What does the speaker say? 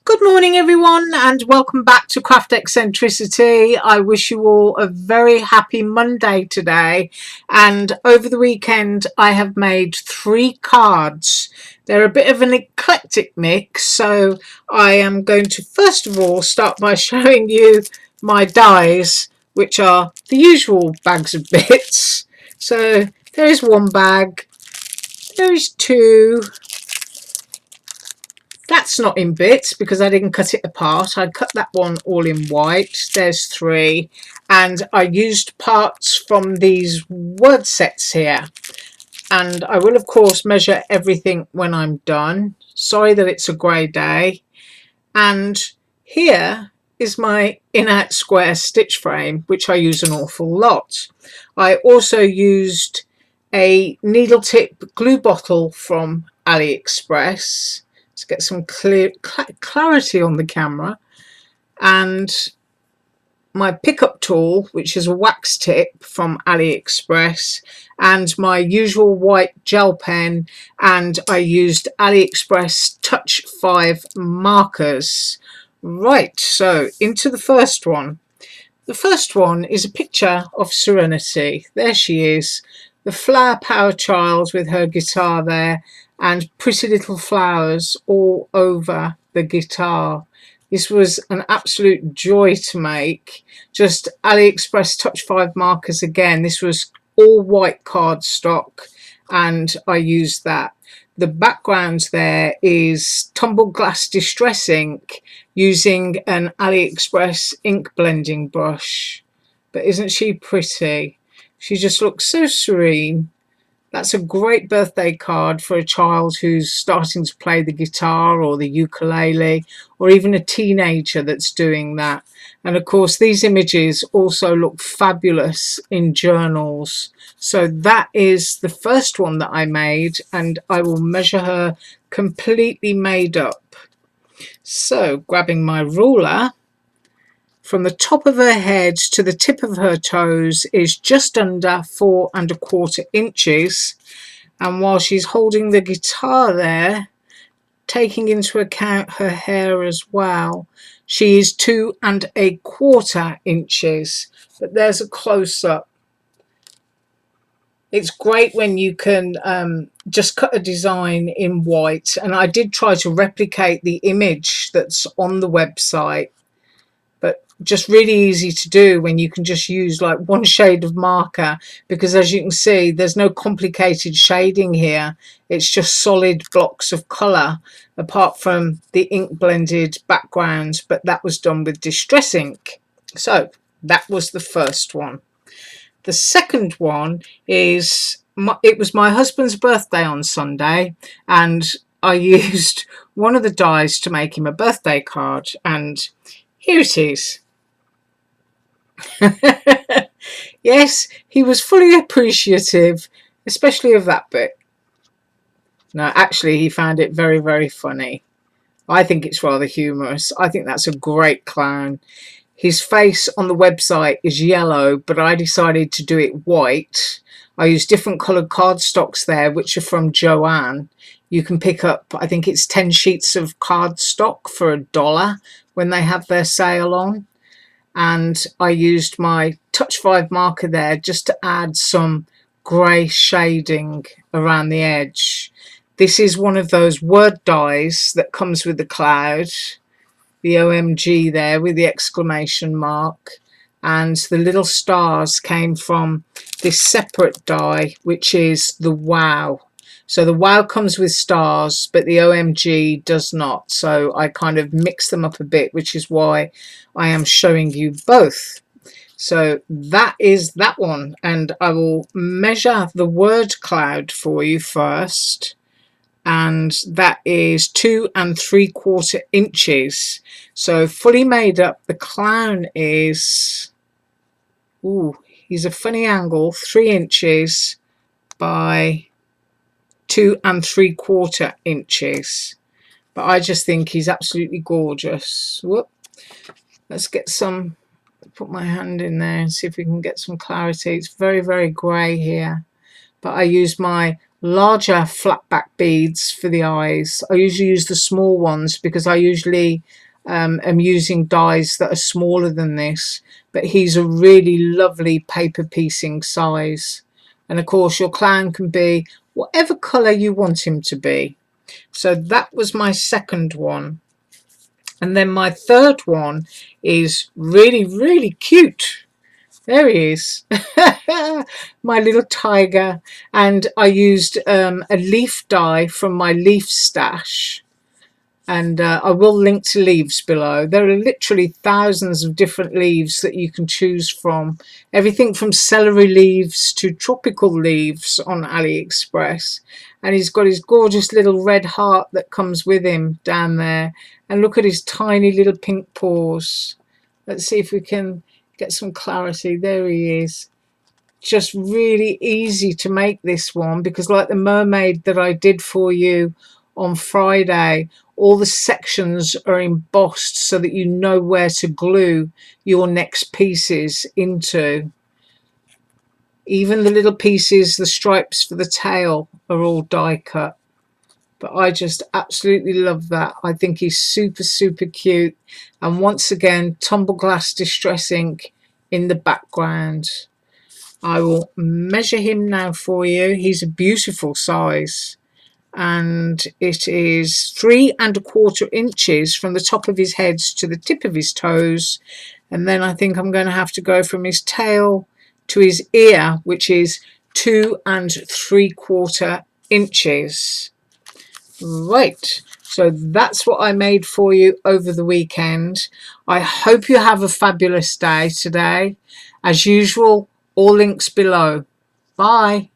Good morning, everyone, and welcome back to Craft Eccentricity. I wish you all a very happy Monday today. And over the weekend, I have made 3 cards. They're a bit of an eclectic mix, so I am going to first of all start by showing you my dies, which are the usual bags of bits. So there is one bag, there is 2. That's not in bits because I didn't cut it apart. I cut that one all in white. There's 3. And I used parts from these word sets here. And I will, of course, measure everything when I'm done. Sorry that it's a grey day. And here is my in-out square stitch frame, which I use an awful lot. I also used a needle tip glue bottle from AliExpress to get some clarity on the camera, and my pickup tool, which is a wax tip from AliExpress, and my usual white gel pen, and I used AliExpress Touch 5 markers. Right, so into the first one. The first one is a picture of Serenity. There she is, the flower power child with her guitar there, and pretty little flowers all over the guitar. This was an absolute joy to make. Just AliExpress Touch 5 markers again. This was all white cardstock and I used that. The background there is Tumbled glass distress ink using an AliExpress ink blending brush. But isn't she pretty? She just looks so serene. That's a great birthday card for a child who's starting to play the guitar or the ukulele, or even a teenager that's doing that. And of course, these images also look fabulous in journals. So that is the first one that I made, and I will measure her completely made up. So grabbing my ruler, from the top of her head to the tip of her toes is just under 4¼ inches. And while she's holding the guitar there, taking into account her hair as well, she is 2¼ inches. But there's a close-up. It's great when you can just cut a design in white. And I did try to replicate the image that's on the website, but just really easy to do when you can just use like one shade of marker, because as you can see, there's no complicated shading here. It's just solid blocks of colour apart from the ink blended background, but that was done with distress ink. So that was the first one. The second one is, it was my husband's birthday on Sunday, and I used one of the dies to make him a birthday card, and here it is. Yes, he was fully appreciative, especially of that bit. No, actually, he found it very, very funny. I think it's rather humorous. I think that's a great clown. His face on the website is yellow, but I decided to do it white. I used different coloured cardstocks there, which are from Joann. You can pick up, I think it's 10 sheets of cardstock for $1 when they have their sale on. And I used my Touch 5 marker there just to add some grey shading around the edge. This is one of those word dies that comes with the cloud, the OMG there with the exclamation mark, and the little stars came from this separate die, which is the wow. So the wow comes with stars, but the OMG does not. So I kind of mix them up a bit, which is why I am showing you both. So that is that one, and I will measure the word cloud for you first, and that is 2¾ inches. So fully made up, the clown is, ooh, he's a funny angle, 3 inches by 2¾ inches. But I just think he's absolutely gorgeous. Whoop. Let's get some, put my hand in there and see if we can get some clarity. It's very, very grey here. But I used my larger flat back beads for the eyes. I usually use the small ones because I usually am using dies that are smaller than this, but he's a really lovely paper piecing size. And of course your clown can be whatever colour you want him to be. So that was my second one. And then my third one is really, really cute. There he is. My little tiger. And I used a leaf die from my leaf stash. And I will link to leaves below. There are literally thousands of different leaves that you can choose from. Everything from celery leaves to tropical leaves on AliExpress. And he's got his gorgeous little red heart that comes with him down there. And look at his tiny little pink paws. Let's see if we can get some clarity. There he is. Just really easy to make this one, because like the mermaid that I did for you on Friday, all the sections are embossed so that you know where to glue your next pieces into. Even the little pieces, the stripes for the tail, are all die cut. But I just absolutely love that. I think he's super, super cute. And once again, Tumbled Glass Distress ink in the background. I will measure him now for you. He's a beautiful size. And it is 3¼ inches from the top of his head to the tip of his toes. And then I think I'm going to have to go from his tail to his ear, which is 2¾ inches. Right, so that's what I made for you over the weekend. I hope you have a fabulous day today. As usual, all links below. Bye.